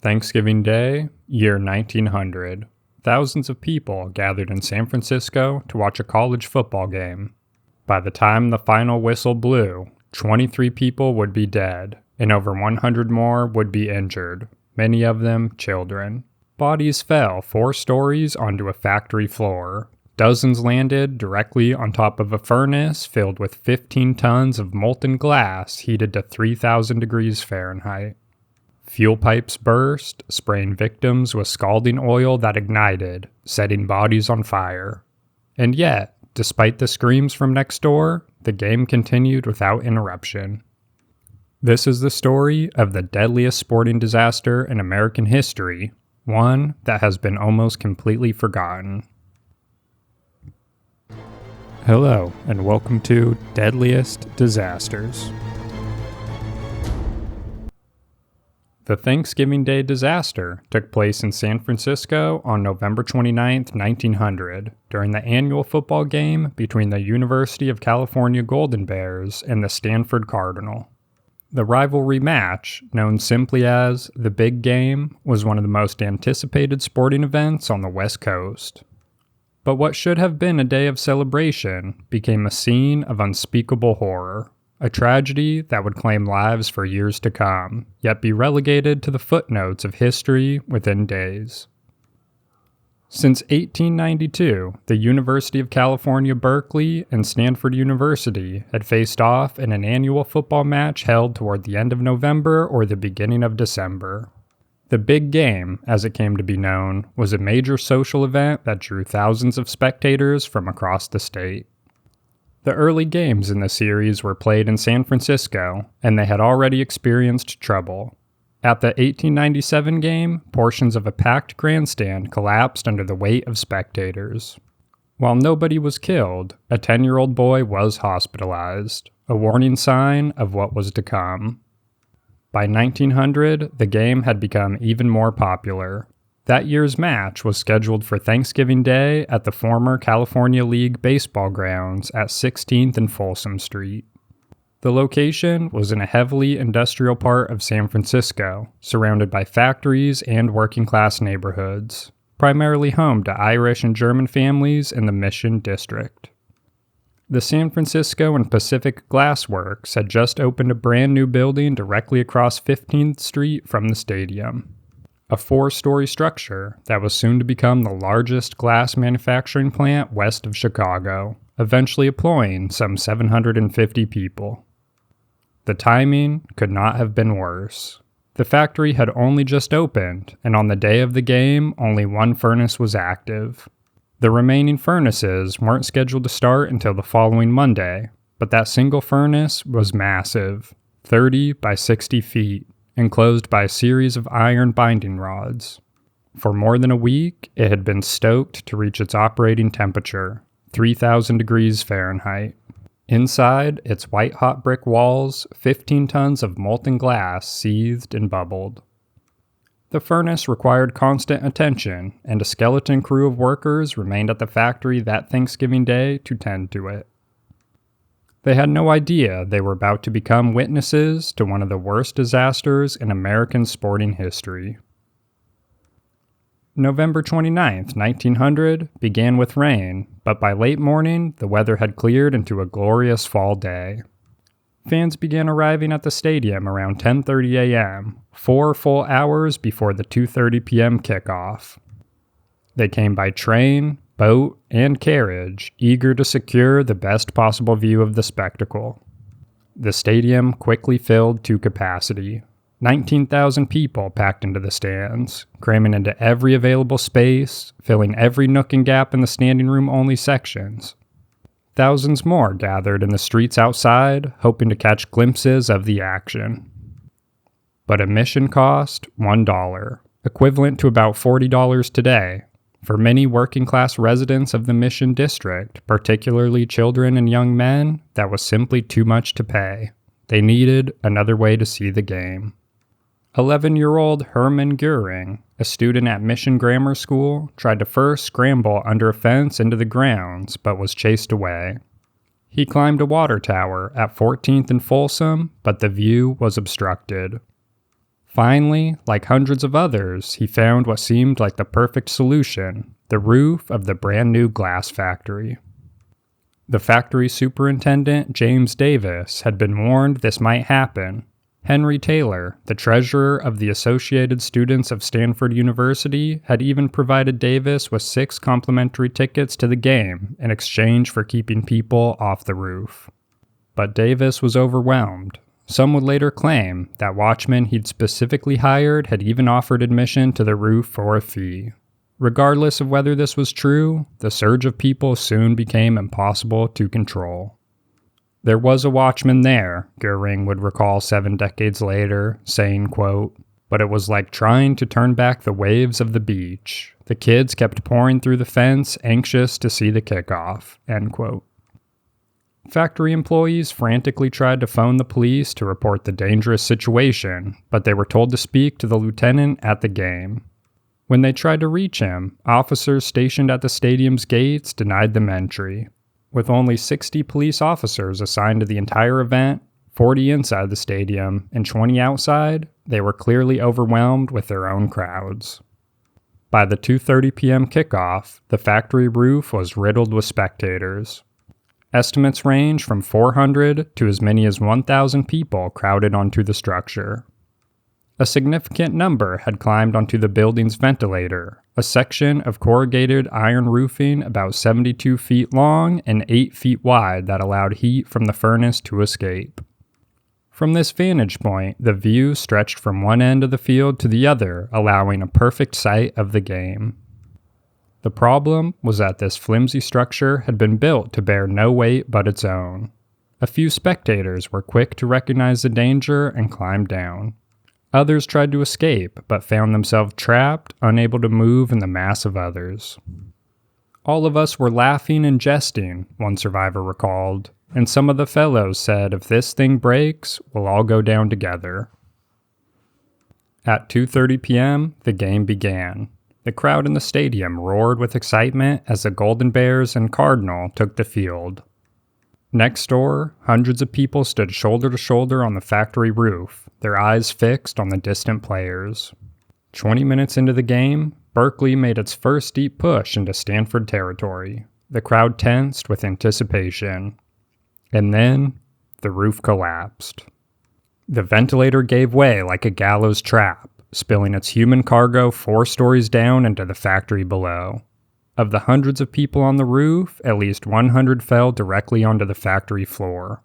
Thanksgiving Day, year 1900. Thousands of people gathered in San Francisco to watch a college football game. By the time the final whistle blew, 23 people would be dead, and over 100 more would be injured, many of them children. Bodies fell 4 stories onto a factory floor. Dozens landed directly on top of a furnace filled with 15 tons of molten glass heated to 3,000 degrees Fahrenheit. Fuel pipes burst, spraying victims with scalding oil that ignited, setting bodies on fire. And yet, despite the screams from next door, the game continued without interruption. This is the story of the deadliest sporting disaster in American history, one that has been almost completely forgotten. Hello, and welcome to Deadliest Disasters. The Thanksgiving Day disaster took place in San Francisco on November 29, 1900, during the annual football game between the University of California Golden Bears and the Stanford Cardinal. The rivalry match, known simply as the Big Game, was one of the most anticipated sporting events on the West Coast. But what should have been a day of celebration became a scene of unspeakable horror. A tragedy that would claim lives for years to come, yet be relegated to the footnotes of history within days. Since 1892, the University of California, Berkeley and Stanford University had faced off in an annual football match held toward the end of November or the beginning of December. The Big Game, as it came to be known, was a major social event that drew thousands of spectators from across the state. The early games in the series were played in San Francisco, and they had already experienced trouble. At the 1897 game, portions of a packed grandstand collapsed under the weight of spectators. While nobody was killed, a 10-year-old boy was hospitalized, a warning sign of what was to come. By 1900, the game had become even more popular. That year's match was scheduled for Thanksgiving Day at the former California League baseball grounds at 16th and Folsom Street. The location was in a heavily industrial part of San Francisco, surrounded by factories and working-class neighborhoods, primarily home to Irish and German families in the Mission District. The San Francisco and Pacific Glass Works had just opened a brand new building directly across 15th Street from the stadium. A 4-story structure that was soon to become the largest glass manufacturing plant west of Chicago, eventually employing some 750 people. The timing could not have been worse. The factory had only just opened, and on the day of the game, only one furnace was active. The remaining furnaces weren't scheduled to start until the following Monday, but that single furnace was massive, 30 by 60 feet. Enclosed by a series of iron binding rods. For more than a week, it had been stoked to reach its operating temperature, 3,000 degrees Fahrenheit. Inside its white-hot brick walls, 15 tons of molten glass seethed and bubbled. The furnace required constant attention, and a skeleton crew of workers remained at the factory that Thanksgiving Day to tend to it. They had no idea they were about to become witnesses to one of the worst disasters in American sporting history. November 29, 1900, began with rain, but by late morning, the weather had cleared into a glorious fall day. Fans began arriving at the stadium around 10:30 a.m., 4 full hours before the 2:30 p.m. kickoff. They came by train, boat, and carriage, eager to secure the best possible view of the spectacle. The stadium quickly filled to capacity. 19,000 people packed into the stands, cramming into every available space, filling every nook and gap in the standing room only sections. Thousands more gathered in the streets outside, hoping to catch glimpses of the action. But admission cost $1, equivalent to about $40 today. For many working-class residents of the Mission District, particularly children and young men, that was simply too much to pay. They needed another way to see the game. 11-year-old Herman Goering, a student at Mission Grammar School, tried to first scramble under a fence into the grounds, but was chased away. He climbed a water tower at 14th and Folsom, but the view was obstructed. Finally, like hundreds of others, he found what seemed like the perfect solution: the roof of the brand new glass factory. The factory superintendent, James Davis, had been warned this might happen. Henry Taylor, the treasurer of the Associated Students of Stanford University, had even provided Davis with 6 complimentary tickets to the game in exchange for keeping people off the roof. But Davis was overwhelmed. Some would later claim that watchmen he'd specifically hired had even offered admission to the roof for a fee. Regardless of whether this was true, the surge of people soon became impossible to control. There was a watchman there, Goering would recall 7 decades later, saying, quote, "But it was like trying to turn back the waves of the beach. The kids kept pouring through the fence, anxious to see the kickoff," end quote. Factory employees frantically tried to phone the police to report the dangerous situation, but they were told to speak to the lieutenant at the game. When they tried to reach him, officers stationed at the stadium's gates denied them entry. With only 60 police officers assigned to the entire event, 40 inside the stadium and 20 outside, they were clearly overwhelmed with their own crowds. By the 2:30 p.m. kickoff, the factory roof was riddled with spectators. Estimates range from 400 to as many as 1,000 people crowded onto the structure. A significant number had climbed onto the building's ventilator, a section of corrugated iron roofing about 72 feet long and 8 feet wide that allowed heat from the furnace to escape. From this vantage point, the view stretched from one end of the field to the other, allowing a perfect sight of the game. The problem was that this flimsy structure had been built to bear no weight but its own. A few spectators were quick to recognize the danger and climb down. Others tried to escape, but found themselves trapped, unable to move in the mass of others. "All of us were laughing and jesting," one survivor recalled, "and some of the fellows said, if this thing breaks, we'll all go down together." At 2:30 p.m., the game began. The crowd in the stadium roared with excitement as the Golden Bears and Cardinal took the field. Next door, hundreds of people stood shoulder to shoulder on the factory roof, their eyes fixed on the distant players. 20 minutes into the game, Berkeley made its first deep push into Stanford territory. The crowd tensed with anticipation. And then, the roof collapsed. The ventilator gave way like a gallows trap, spilling its human cargo 4 stories down into the factory below. Of the hundreds of people on the roof, at least 100 fell directly onto the factory floor.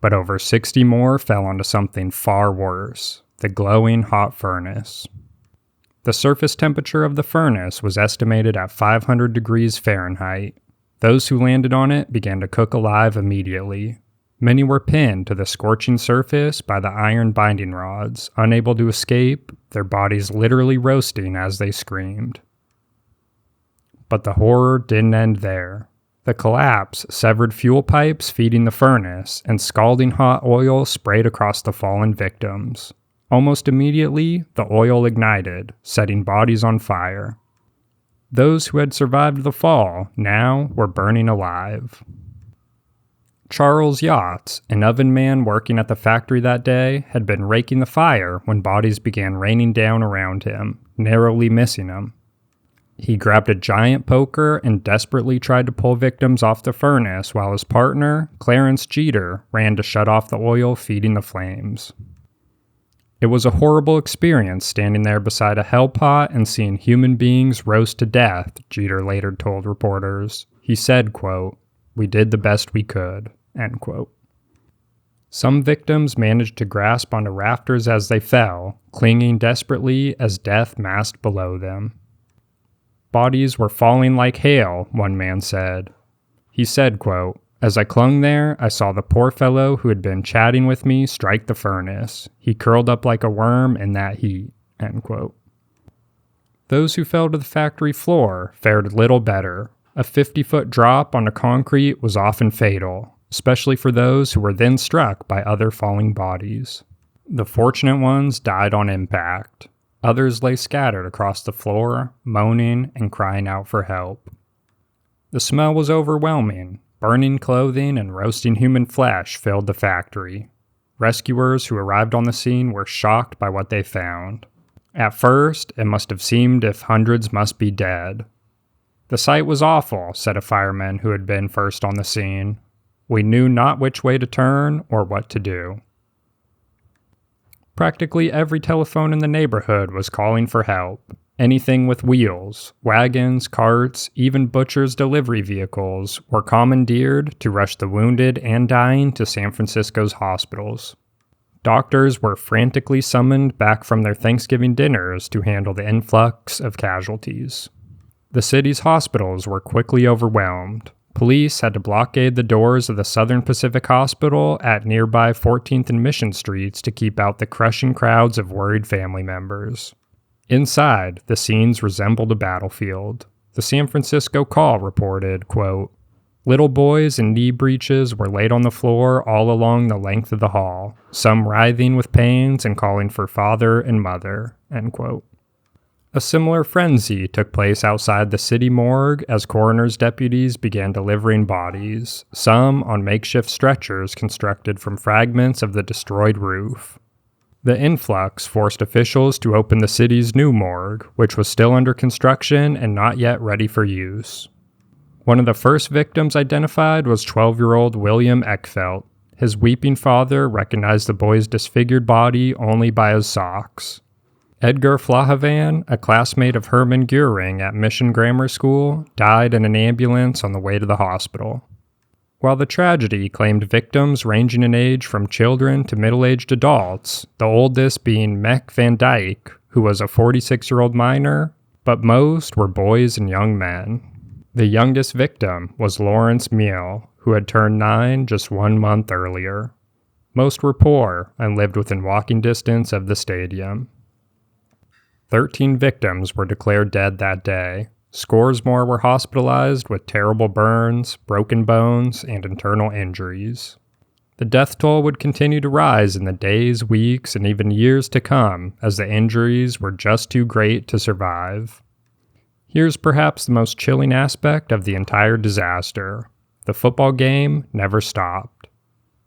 But over 60 more fell onto something far worse, the glowing hot furnace. The surface temperature of the furnace was estimated at 500 degrees Fahrenheit. Those who landed on it began to cook alive immediately. Many were pinned to the scorching surface by the iron binding rods, unable to escape, their bodies literally roasting as they screamed. But the horror didn't end there. The collapse severed fuel pipes feeding the furnace, and scalding hot oil sprayed across the fallen victims. Almost immediately, the oil ignited, setting bodies on fire. Those who had survived the fall now were burning alive. Charles Yachts, an oven man working at the factory that day, had been raking the fire when bodies began raining down around him, narrowly missing him. He grabbed a giant poker and desperately tried to pull victims off the furnace while his partner, Clarence Jeter, ran to shut off the oil feeding the flames. It was a horrible experience standing there beside a hell pot and seeing human beings roast to death, Jeter later told reporters. He said, quote, "We did the best we could," end quote. Some victims managed to grasp onto rafters as they fell, clinging desperately as death massed below them. Bodies were falling like hail, one man said. He said, quote, "As I clung there, I saw the poor fellow who had been chatting with me strike the furnace. He curled up like a worm in that heat," end quote. Those who fell to the factory floor fared little better. A 50-foot drop onto concrete was often fatal, especially for those who were then struck by other falling bodies. The fortunate ones died on impact. Others lay scattered across the floor, moaning and crying out for help. The smell was overwhelming. Burning clothing and roasting human flesh filled the factory. Rescuers who arrived on the scene were shocked by what they found. At first, it must have seemed if hundreds must be dead. "The sight was awful," said a fireman who had been first on the scene. "We knew not which way to turn or what to do." Practically every telephone in the neighborhood was calling for help. Anything with wheels, wagons, carts, even butchers' delivery vehicles were commandeered to rush the wounded and dying to San Francisco's hospitals. Doctors were frantically summoned back from their Thanksgiving dinners to handle the influx of casualties. The city's hospitals were quickly overwhelmed. Police had to blockade the doors of the Southern Pacific Hospital at nearby 14th and Mission Streets to keep out the crushing crowds of worried family members. Inside, the scenes resembled a battlefield. The San Francisco Call reported, quote, "Little boys in knee breeches were laid on the floor all along the length of the hall, some writhing with pains and calling for father and mother," end quote. A similar frenzy took place outside the city morgue as coroner's deputies began delivering bodies, some on makeshift stretchers constructed from fragments of the destroyed roof. The influx forced officials to open the city's new morgue, which was still under construction and not yet ready for use. One of the first victims identified was 12-year-old William Eckfeldt. His weeping father recognized the boy's disfigured body only by his socks. Edgar Flahavan, a classmate of Hermann Goering at Mission Grammar School, died in an ambulance on the way to the hospital. While the tragedy claimed victims ranging in age from children to middle-aged adults, the oldest being Mek Van Dyke, who was a 46-year-old minor, but most were boys and young men. The youngest victim was Lawrence Meal, who had turned 9 just 1 month earlier. Most were poor and lived within walking distance of the stadium. 13 victims were declared dead that day. Scores more were hospitalized with terrible burns, broken bones, and internal injuries. The death toll would continue to rise in the days, weeks, and even years to come as the injuries were just too great to survive. Here's perhaps the most chilling aspect of the entire disaster. The football game never stopped.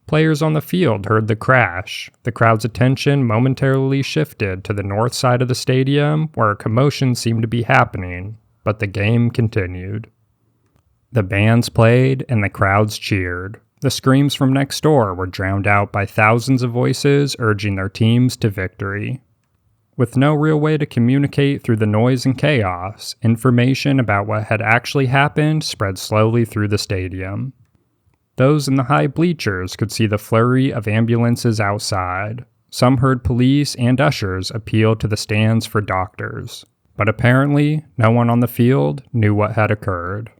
Players on the field heard the crash. The crowd's attention momentarily shifted to the north side of the stadium, where a commotion seemed to be happening, but the game continued. The bands played and the crowds cheered. The screams from next door were drowned out by thousands of voices urging their teams to victory. With no real way to communicate through the noise and chaos, information about what had actually happened spread slowly through the stadium. Those in the high bleachers could see the flurry of ambulances outside. Some heard police and ushers appeal to the stands for doctors. But apparently, no one on the field knew what had occurred.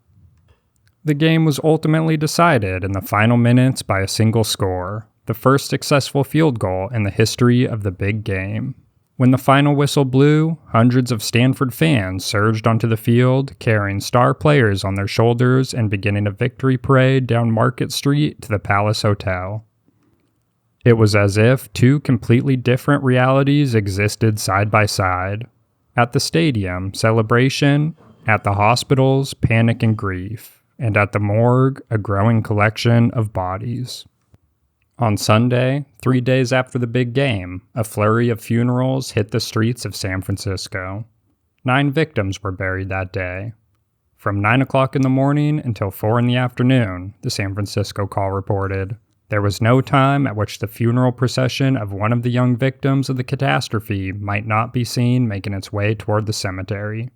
The game was ultimately decided in the final minutes by a single score, the first successful field goal in the history of the big game. When the final whistle blew, hundreds of Stanford fans surged onto the field, carrying star players on their shoulders and beginning a victory parade down Market Street to the Palace Hotel. It was as if two completely different realities existed side by side. At the stadium, celebration; at the hospitals, panic and grief; and at the morgue, a growing collection of bodies. On Sunday, 3 days after the big game, a flurry of funerals hit the streets of San Francisco. 9 victims were buried that day. From 9 o'clock in the morning until 4 in the afternoon, the San Francisco Call reported, there was no time at which the funeral procession of one of the young victims of the catastrophe might not be seen making its way toward the cemetery.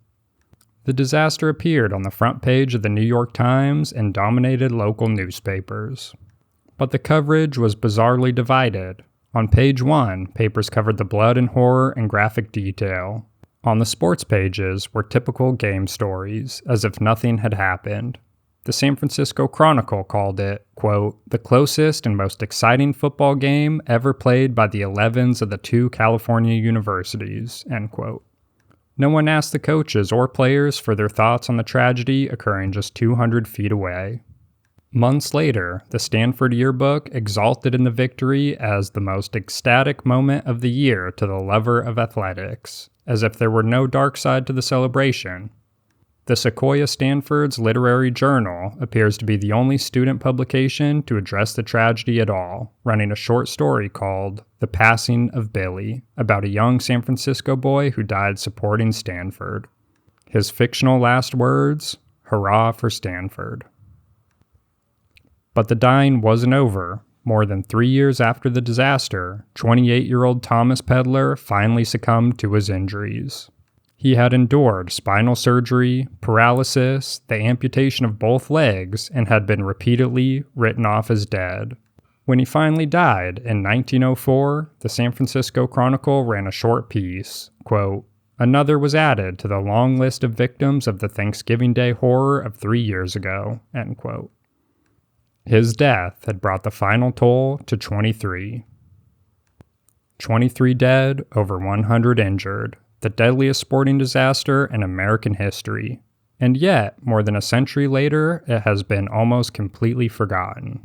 The disaster appeared on the front page of the New York Times and dominated local newspapers. But the coverage was bizarrely divided. On page 1, papers covered the blood and horror and graphic detail. On the sports pages were typical game stories, as if nothing had happened. The San Francisco Chronicle called it, quote, the closest and most exciting football game ever played by the 11s of the 2 California universities, end quote. No one asked the coaches or players for their thoughts on the tragedy occurring just 200 feet away. Months later, the Stanford yearbook exalted in the victory as the most ecstatic moment of the year to the lover of athletics, as if there were no dark side to the celebration. The Sequoia Stanford's literary journal appears to be the only student publication to address the tragedy at all, running a short story called The Passing of Billy, about a young San Francisco boy who died supporting Stanford. His fictional last words, "Hurrah for Stanford." But the dying wasn't over. More than 3 years after the disaster, 28-year-old Thomas Pedler finally succumbed to his injuries. He had endured spinal surgery, paralysis, the amputation of both legs, and had been repeatedly written off as dead. When he finally died in 1904, the San Francisco Chronicle ran a short piece, quote, "Another was added to the long list of victims of the Thanksgiving Day horror of 3 years ago," end quote. His death had brought the final toll to 23. 23 dead, over 100 injured. The deadliest sporting disaster in American history. And yet, more than a century later, it has been almost completely forgotten.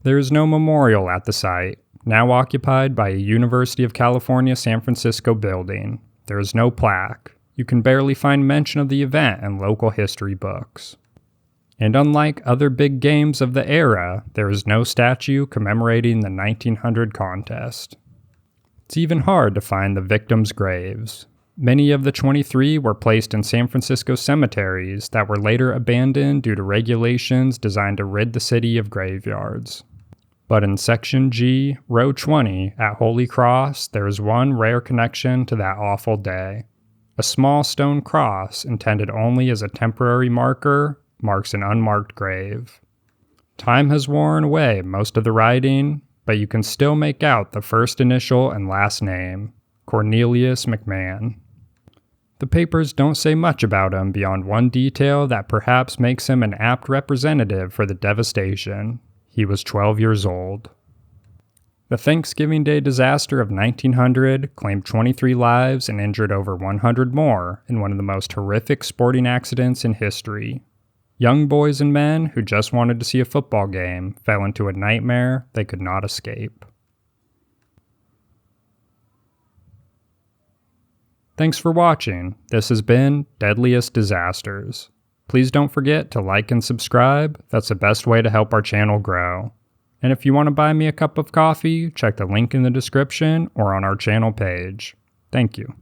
There is no memorial at the site, now occupied by a University of California San Francisco building. There is no plaque. You can barely find mention of the event in local history books. And unlike other big games of the era, there is no statue commemorating the 1900 contest. It's even hard to find the victims' graves. Many of the 23 were placed in San Francisco cemeteries that were later abandoned due to regulations designed to rid the city of graveyards. But in Section G, Row 20 at Holy Cross, there is one rare connection to that awful day. A small stone cross, intended only as a temporary marker, marks an unmarked grave. Time has worn away most of the writing, but you can still make out the first initial and last name, Cornelius McMahon. The papers don't say much about him beyond one detail that perhaps makes him an apt representative for the devastation. He was 12 years old. The Thanksgiving Day disaster of 1900 claimed 23 lives and injured over 100 more in one of the most horrific sporting accidents in history. Young boys and men who just wanted to see a football game fell into a nightmare they could not escape. Thanks for watching. This has been Deadliest Disasters. Please don't forget to like and subscribe. That's the best way to help our channel grow. And if you want to buy me a cup of coffee, check the link in the description or on our channel page. Thank you.